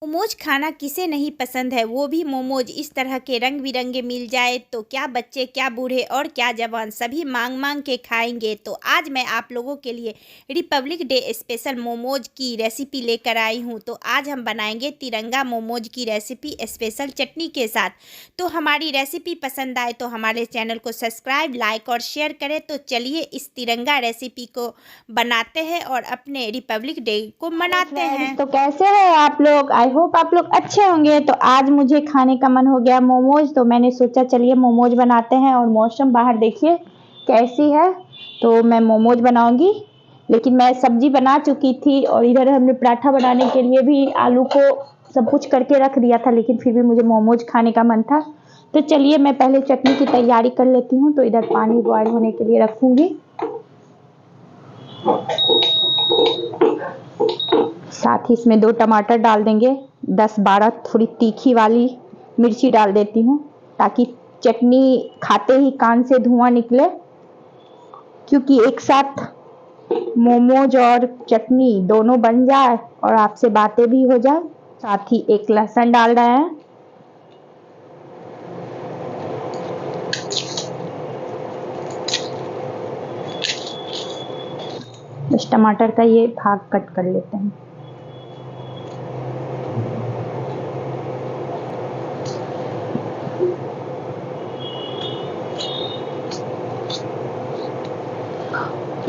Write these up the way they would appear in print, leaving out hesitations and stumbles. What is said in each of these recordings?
मोमोज खाना किसे नहीं पसंद है, वो भी मोमोज इस तरह के रंग बिरंगे मिल जाए तो क्या बच्चे, क्या बूढ़े और क्या जवान सभी मांग मांग के खाएंगे। तो आज मैं आप लोगों के लिए रिपब्लिक डे स्पेशल मोमोज की रेसिपी लेकर आई हूँ। तो आज हम बनाएंगे तिरंगा मोमोज की रेसिपी स्पेशल चटनी के साथ। तो हमारी रेसिपी पसंद आए तो हमारे चैनल को सब्सक्राइब, लाइक और शेयर करें। तो चलिए इस तिरंगा रेसिपी को बनाते हैं और अपने रिपब्लिक डे को मनाते हैं। तो कैसे हैं आप लोग? आई होप आप लोग अच्छे होंगे। तो आज मुझे खाने का मन हो गया मोमोज, तो मैंने सोचा चलिए मोमोज बनाते हैं। और मौसम बाहर देखिए कैसी है, तो मैं मोमोज बनाऊंगी। लेकिन मैं सब्जी बना चुकी थी और इधर हमने पराठा बनाने के लिए भी आलू को सब कुछ करके रख दिया था, लेकिन फिर भी मुझे मोमोज खाने का मन था। तो चलिए मैं पहले चटनी की तैयारी कर लेती हूँ। तो इधर पानी बॉयल होने के लिए रखूंगी, साथ ही इसमें 2 टमाटर डाल देंगे, 10-12 थोड़ी तीखी वाली मिर्ची डाल देती हूँ, ताकि चटनी खाते ही कान से धुआं निकले, क्योंकि एक साथ मोमोज और चटनी दोनों बन जाए और आपसे बातें भी हो जाए। साथ ही एक लहसुन डाल रहे हैं। बस टमाटर का ये भाग कट कर लेते हैं।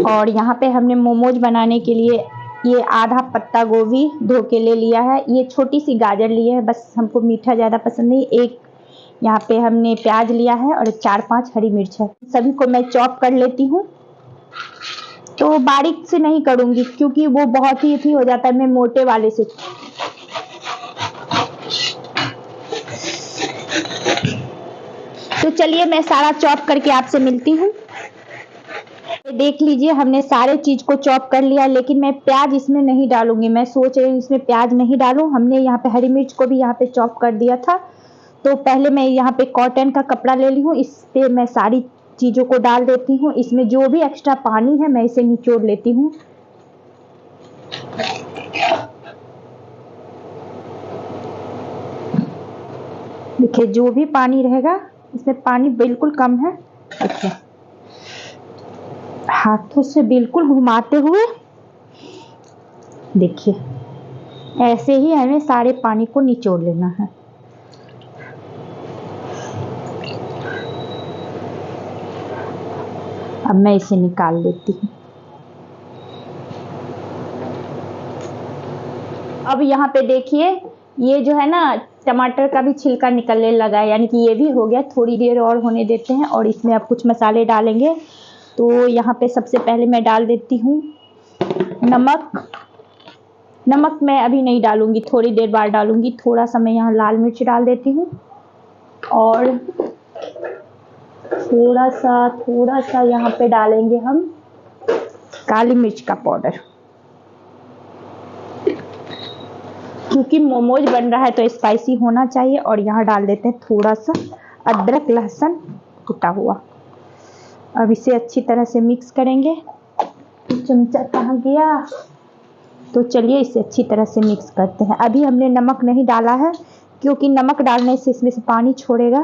और यहाँ पे हमने मोमोज बनाने के लिए ये आधा पत्ता गोभी धो के ले लिया है, ये छोटी सी गाजर लिए है, बस हमको मीठा ज़्यादा पसंद नहीं। एक यहाँ पे हमने प्याज लिया है और 4-5 हरी मिर्च है। सभी को मैं चॉप कर लेती हूँ। तो बारीक से नहीं करूँगी क्योंकि वो बहुत ही हो जाता है, मैं मोटे वाले से। तो चलिए मैं सारा चॉप करके आपसे मिलती हूँ। देख लीजिए हमने सारे चीज को चॉप कर लिया, लेकिन मैं प्याज इसमें नहीं डालूंगी। मैं सोच रही हूँ इसमें प्याज नहीं डालूं। हमने यहाँ पे हरी मिर्च को भी यहाँ पे चॉप कर दिया था। तो पहले मैं यहाँ पे कॉटन का कपड़ा ले ली हूँ, इस पे मैं सारी चीजों को डाल देती हूँ। इसमें जो भी एक्स्ट्रा पानी है मैं इसे निचोड़ लेती हूँ। देखिए जो भी पानी रहेगा, इसमें पानी बिल्कुल कम है। देखिए हाथों से बिल्कुल घुमाते हुए, देखिए ऐसे ही हमें सारे पानी को निचोड़ लेना है। अब मैं इसे निकाल लेती हूँ। अब यहाँ पे देखिए ये जो है ना, टमाटर का भी छिलका निकलने लगा है, यानी कि ये भी हो गया। थोड़ी देर और होने देते हैं और इसमें अब कुछ मसाले डालेंगे। तो यहाँ पे सबसे पहले मैं डाल देती हूँ नमक। नमक मैं अभी नहीं डालूंगी, थोड़ी देर बाद डालूंगी। थोड़ा सा मैं यहाँ लाल मिर्च डाल देती हूँ और थोड़ा सा यहाँ पे डालेंगे हम काली मिर्च का पाउडर, क्योंकि मोमोज बन रहा है तो स्पाइसी होना चाहिए। और यहाँ डाल देते हैं थोड़ा सा अदरक लहसुन कुटा हुआ। अब इसे अच्छी तरह से मिक्स करेंगे। चमचा कहाँ गया? तो चलिए इसे अच्छी तरह से मिक्स करते हैं। अभी हमने नमक नहीं डाला है, क्योंकि नमक डालने से इसमें से पानी छोड़ेगा।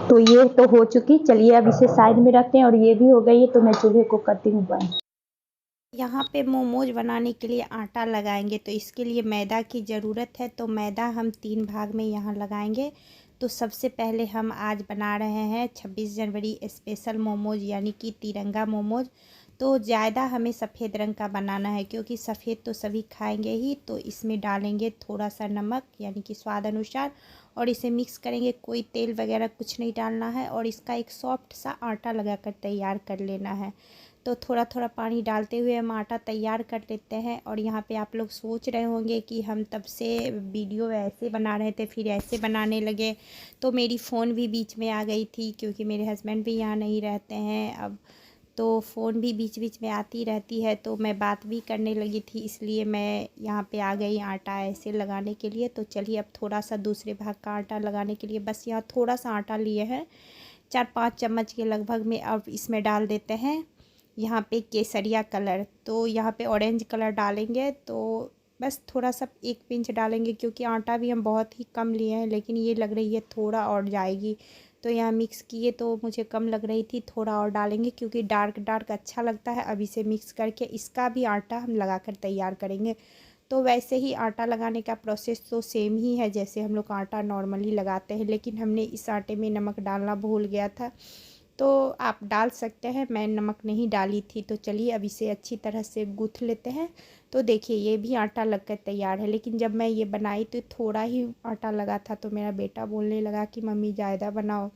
तो ये तो हो चुकी, चलिए अब इसे साइड में रखते हैं। और ये भी हो गई है, तो मैं चूल्हे को करती हूँ बंद। यहाँ पे मोमोज बनाने के लिए आटा लगाएंगे, तो इसके लिए मैदा की ज़रूरत है। तो मैदा हम 3 भाग में यहाँ लगाएंगे। तो सबसे पहले हम आज बना रहे हैं 26 जनवरी स्पेशल मोमोज, यानी कि तिरंगा मोमोज। तो ज़्यादा हमें सफ़ेद रंग का बनाना है, क्योंकि सफ़ेद तो सभी खाएंगे ही। तो इसमें डालेंगे थोड़ा सा नमक, यानी कि स्वाद अनुसार, और इसे मिक्स करेंगे। कोई तेल वगैरह कुछ नहीं डालना है और इसका एक सॉफ्ट सा आटा लगाकर तैयार कर लेना है। तो थोड़ा थोड़ा पानी डालते हुए हम आटा तैयार कर लेते हैं। और यहाँ पे आप लोग सोच रहे होंगे कि हम तब से वीडियो ऐसे बना रहे थे फिर ऐसे बनाने लगे। तो मेरी फ़ोन भी बीच में आ गई थी, क्योंकि मेरे हस्बैंड भी यहाँ नहीं रहते हैं अब। तो फ़ोन भी बीच बीच में आती रहती है, तो मैं बात भी करने लगी थी, इसलिए मैं यहाँ पे आ गई आटा ऐसे लगाने के लिए। तो चलिए अब थोड़ा सा दूसरे भाग का आटा लगाने के लिए बस यहाँ थोड़ा सा आटा लिए हैं, 4-5 चम्मच के लगभग में। अब इसमें डाल देते हैं यहाँ पे केसरिया कलर, तो यहाँ पे ऑरेंज कलर डालेंगे। तो बस थोड़ा सा 1 पिंच डालेंगे क्योंकि आटा भी हम बहुत ही कम लिए हैं, लेकिन ये लग रही है थोड़ा और जाएगी। तो यहाँ मिक्स किए तो मुझे कम लग रही थी, थोड़ा और डालेंगे क्योंकि डार्क डार्क अच्छा लगता है। अब इसे मिक्स करके इसका भी आटा हम लगा कर तैयार करेंगे। तो वैसे ही आटा लगाने का प्रोसेस तो सेम ही है जैसे हम लोग आटा नॉर्मली लगाते हैं, लेकिन हमने इस आटे में नमक डालना भूल गया था। तो आप डाल सकते हैं, मैं नमक नहीं डाली थी। तो चलिए अब इसे अच्छी तरह से गूँथ लेते हैं। तो देखिए ये भी आटा लग कर तैयार है, लेकिन जब मैं ये बनाई तो थोड़ा ही आटा लगा था। तो मेरा बेटा बोलने लगा कि मम्मी ज़्यादा बनाओ।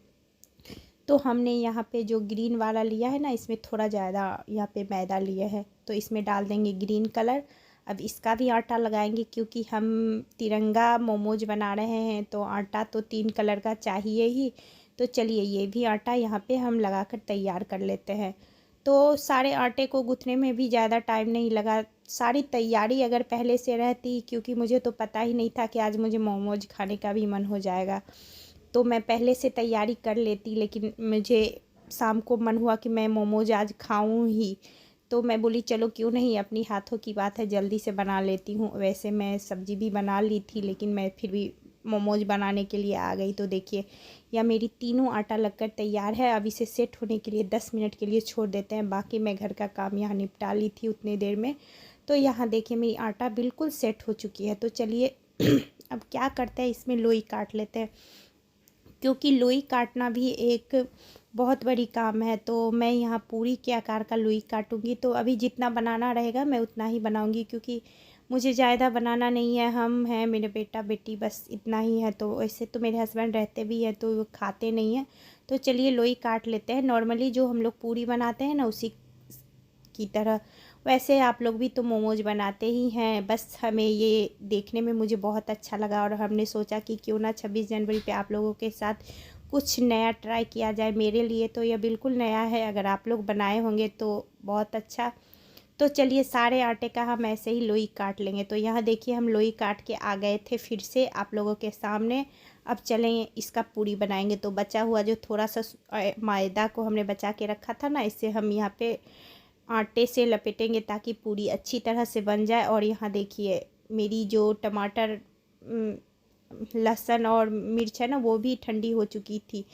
तो हमने यहाँ पे जो ग्रीन वाला लिया है ना, इसमें थोड़ा ज़्यादा यहाँ पे मैदा लिए है, तो इसमें डाल देंगे ग्रीन कलर। अब इसका भी आटा लगाएंगे क्योंकि हम तिरंगा मोमोज बना रहे हैं, तो आटा तो 3 कलर का चाहिए ही। तो चलिए ये भी आटा यहाँ पे हम लगा कर तैयार कर लेते हैं। तो सारे आटे को गूँथने में भी ज़्यादा टाइम नहीं लगा। सारी तैयारी अगर पहले से रहती, क्योंकि मुझे तो पता ही नहीं था कि आज मुझे मोमोज खाने का भी मन हो जाएगा, तो मैं पहले से तैयारी कर लेती। लेकिन मुझे शाम को मन हुआ कि मैं मोमोज आज खाऊं ही, तो मैं बोली चलो क्यों नहीं, अपनी हाथों की बात है, जल्दी से बना लेती हूँ। वैसे मैं सब्ज़ी भी बना ली थी, लेकिन मैं फिर भी मोमोज बनाने के लिए आ गई। तो देखिए यह मेरी तीनों आटा लगकर तैयार है। अब इसे सेट होने के लिए 10 मिनट के लिए छोड़ देते हैं। बाकी मैं घर का काम यहाँ निपटा ली थी उतनी देर में। तो यहाँ देखिए मेरी आटा बिल्कुल सेट हो चुकी है। तो चलिए अब क्या करते हैं, इसमें लोई काट लेते हैं, क्योंकि लोई काटना भी एक बहुत बड़ी काम है। तो मैं यहाँ पूरी के आकार का लोई काटूंगी। तो अभी जितना बनाना रहेगा मैं उतना ही बनाऊंगी, क्योंकि मुझे ज़्यादा बनाना नहीं है। हम हैं, मेरे बेटा बेटी, बस इतना ही है। तो वैसे तो मेरे हस्बैंड रहते भी हैं तो वो खाते नहीं हैं। तो चलिए लोई काट लेते हैं। नॉर्मली जो हम लोग पूरी बनाते हैं ना, उसी की तरह। वैसे आप लोग भी तो मोमोज बनाते ही हैं, बस हमें ये देखने में मुझे बहुत अच्छा लगा और हमने सोचा कि क्यों ना 26 जनवरी पे आप लोगों के साथ कुछ नया ट्राई किया जाए। मेरे लिए तो यह बिल्कुल नया है, अगर आप लोग बनाए होंगे तो बहुत अच्छा। तो चलिए सारे आटे का हम ऐसे ही लोई काट लेंगे। तो यहाँ देखिए हम लोई काट के आ गए थे फिर से आप लोगों के सामने। अब चलें इसका पूरी बनाएंगे। तो बचा हुआ जो थोड़ा सा मैदा को हमने बचा के रखा था ना, इससे हम यहाँ पे आटे से लपेटेंगे ताकि पूरी अच्छी तरह से बन जाए। और यहाँ देखिए मेरी जो टमाटर, लहसुन और मिर्च है ना, वो भी ठंडी हो चुकी थी।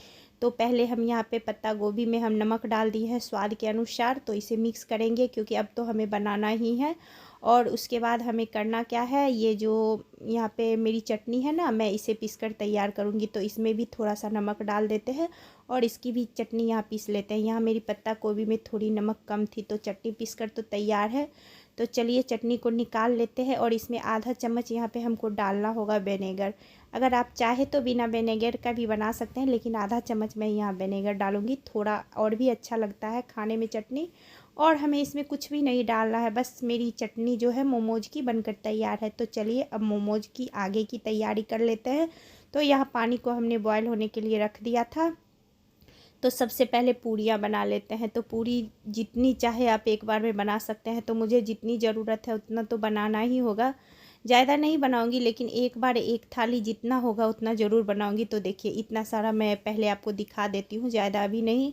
तो पहले हम यहाँ पे पत्ता गोभी में हम नमक डाल दिए हैं स्वाद के अनुसार। तो इसे मिक्स करेंगे क्योंकि अब तो हमें बनाना ही है। और उसके बाद हमें करना क्या है, ये जो यहाँ पे मेरी चटनी है ना, मैं इसे पीस कर तैयार करूँगी। तो इसमें भी थोड़ा सा नमक डाल देते हैं और इसकी भी चटनी यहाँ पीस लेते हैं। यहाँ मेरी पत्ता गोभी में थोड़ी नमक कम थी, तो चटनी पीस कर तो तैयार है। तो चलिए चटनी को निकाल लेते हैं और इसमें आधा चम्मच यहाँ पे हमको डालना होगा विनेगर। अगर आप चाहे तो बिना विनेगर का भी बना सकते हैं, लेकिन आधा चम्मच मैं यहाँ विनेगर डालूँगी, थोड़ा और भी अच्छा लगता है खाने में चटनी। और हमें इसमें कुछ भी नहीं डालना है, बस मेरी चटनी जो है मोमोज की बनकर तैयार है। तो चलिए अब मोमोज की आगे की तैयारी कर लेते हैं। तो यहाँ पानी को हमने बॉयल होने के लिए रख दिया था। तो सबसे पहले पूरियाँ बना लेते हैं। तो पूरी जितनी चाहे आप एक बार में बना सकते हैं। तो मुझे जितनी ज़रूरत है उतना तो बनाना ही होगा, ज़्यादा नहीं बनाऊंगी, लेकिन एक बार एक थाली जितना होगा उतना ज़रूर बनाऊंगी। तो देखिए इतना सारा मैं पहले आपको दिखा देती हूँ, ज़्यादा अभी नहीं।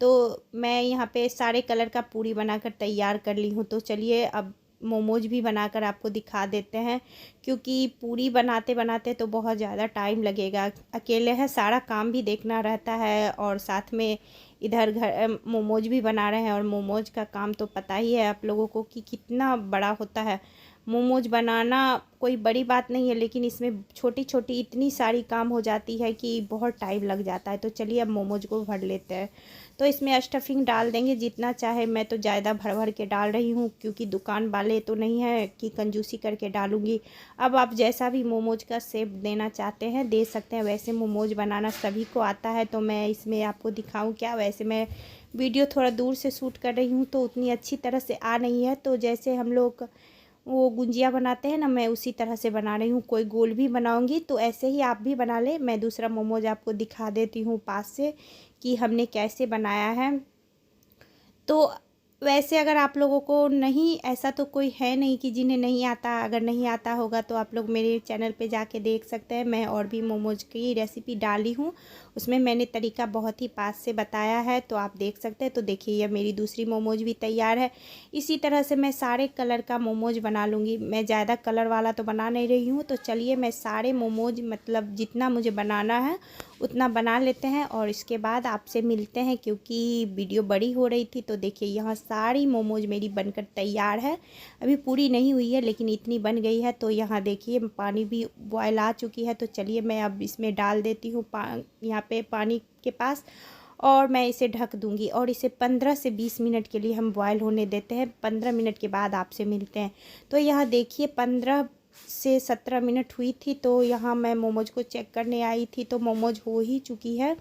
तो मैं यहाँ पे सारे कलर का पूरी बनाकर तैयार कर ली हूँ। तो चलिए अब मोमोज भी बनाकर आपको दिखा देते हैं, क्योंकि पूरी बनाते बनाते तो बहुत ज़्यादा टाइम लगेगा। अकेले हैं, सारा काम भी देखना रहता है और साथ में इधर घर मोमोज भी बना रहे हैं। और मोमोज का काम तो पता ही है आप लोगों को कि कितना बड़ा होता है। मोमोज बनाना कोई बड़ी बात नहीं है, लेकिन इसमें छोटी छोटी इतनी सारी काम हो जाती है कि बहुत टाइम लग जाता है। तो चलिए अब मोमोज को भर लेते हैं। तो इसमें स्टफिंग डाल देंगे जितना चाहे, मैं तो ज़्यादा भर भर के डाल रही हूँ क्योंकि दुकान वाले तो नहीं है कि कंजूसी करके डालूँगी। अब आप जैसा भी मोमोज का शेप देना चाहते हैं दे सकते हैं। वैसे मोमोज बनाना सभी को आता है, तो मैं इसमें आपको दिखाऊँ क्या। वैसे मैं वीडियो थोड़ा दूर से शूट कर रही हूँ तो उतनी अच्छी तरह से आ नहीं है। तो जैसे हम लोग वो गुंजिया बनाते हैं ना, मैं उसी तरह से बना रही हूँ। कोई गोल भी बनाऊंगी तो ऐसे ही आप भी बना ले। मैं दूसरा मोमोज आपको दिखा देती हूँ पास से कि हमने कैसे बनाया है। तो वैसे अगर आप लोगों को नहीं, ऐसा तो कोई है नहीं कि जिन्हें नहीं आता। अगर नहीं आता होगा तो आप लोग मेरे चैनल पे जाके देख सकते हैं। मैं और भी मोमोज की रेसिपी डाली हूँ, उसमें मैंने तरीका बहुत ही पास से बताया है, तो आप देख सकते हैं। तो देखिए यह मेरी दूसरी मोमोज भी तैयार है। इसी तरह से मैं सारे कलर का मोमोज बना लूँगी। मैं ज़्यादा कलर वाला तो बना नहीं रही हूँ, तो चलिए मैं सारे मोमोज मतलब जितना मुझे बनाना है उतना बना लेते हैं और इसके बाद आपसे मिलते हैं, क्योंकि वीडियो बड़ी हो रही थी। तो देखिए यहाँ सारी मोमोज मेरी बनकर तैयार है। अभी पूरी नहीं हुई है लेकिन इतनी बन गई है। तो यहाँ देखिए पानी भी बॉयल आ चुकी है। तो चलिए मैं अब इसमें डाल देती हूँ यहाँ पे पानी के पास, और मैं इसे ढक दूंगी और इसे 15 से 20 मिनट के लिए हम बॉयल होने देते हैं। 15 मिनट के बाद आपसे मिलते हैं। तो यहाँ देखिए 15 से 17 मिनट हुई थी। तो यहाँ मैं मोमोज को चेक करने आई थी, तो मोमोज हो ही चुकी है,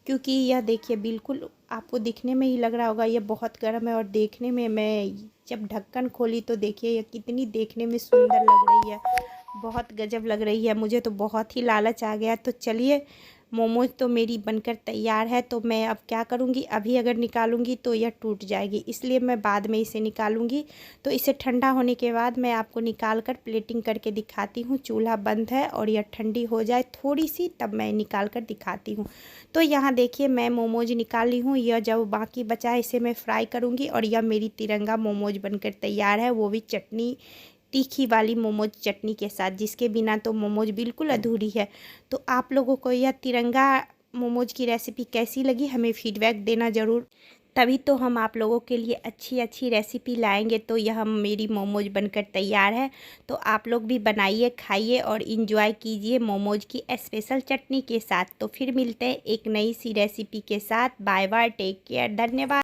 क्योंकि यह देखिए बिल्कुल आपको दिखने में ही लग रहा होगा ये बहुत गर्म है। और देखने में मैं जब ढक्कन खोली तो देखिए ये कितनी देखने में सुंदर लग रही है, बहुत गजब लग रही है। मुझे तो बहुत ही लालच आ गया। तो चलिए मोमोज तो मेरी बनकर तैयार है। तो मैं अब क्या करूँगी, अभी अगर निकालूंगी तो यह टूट जाएगी, इसलिए मैं बाद में इसे निकालूंगी। तो इसे ठंडा होने के बाद मैं आपको निकाल कर प्लेटिंग करके दिखाती हूँ। चूल्हा बंद है और यह ठंडी हो जाए थोड़ी सी, तब मैं निकाल कर दिखाती हूँ। तो यहाँ देखिए मैं मोमोज निकाल ली हूँ। यह जब बाकी बचा है इसे मैं फ्राई करूँगी। और यह मेरी तिरंगा मोमोज बनकर तैयार है, वो भी चटनी, तीखी वाली मोमोज चटनी के साथ, जिसके बिना तो मोमोज बिल्कुल अधूरी है। तो आप लोगों को यह तिरंगा मोमोज की रेसिपी कैसी लगी हमें फीडबैक देना ज़रूर, तभी तो हम आप लोगों के लिए अच्छी अच्छी रेसिपी लाएंगे। तो यह मेरी मोमोज बनकर तैयार है। तो आप लोग भी बनाइए, खाइए और इन्जॉय कीजिए मोमोज की स्पेशल चटनी के साथ। तो फिर मिलते हैं एक नई सी रेसिपी के साथ। बाय बाय, टेक केयर, धन्यवाद।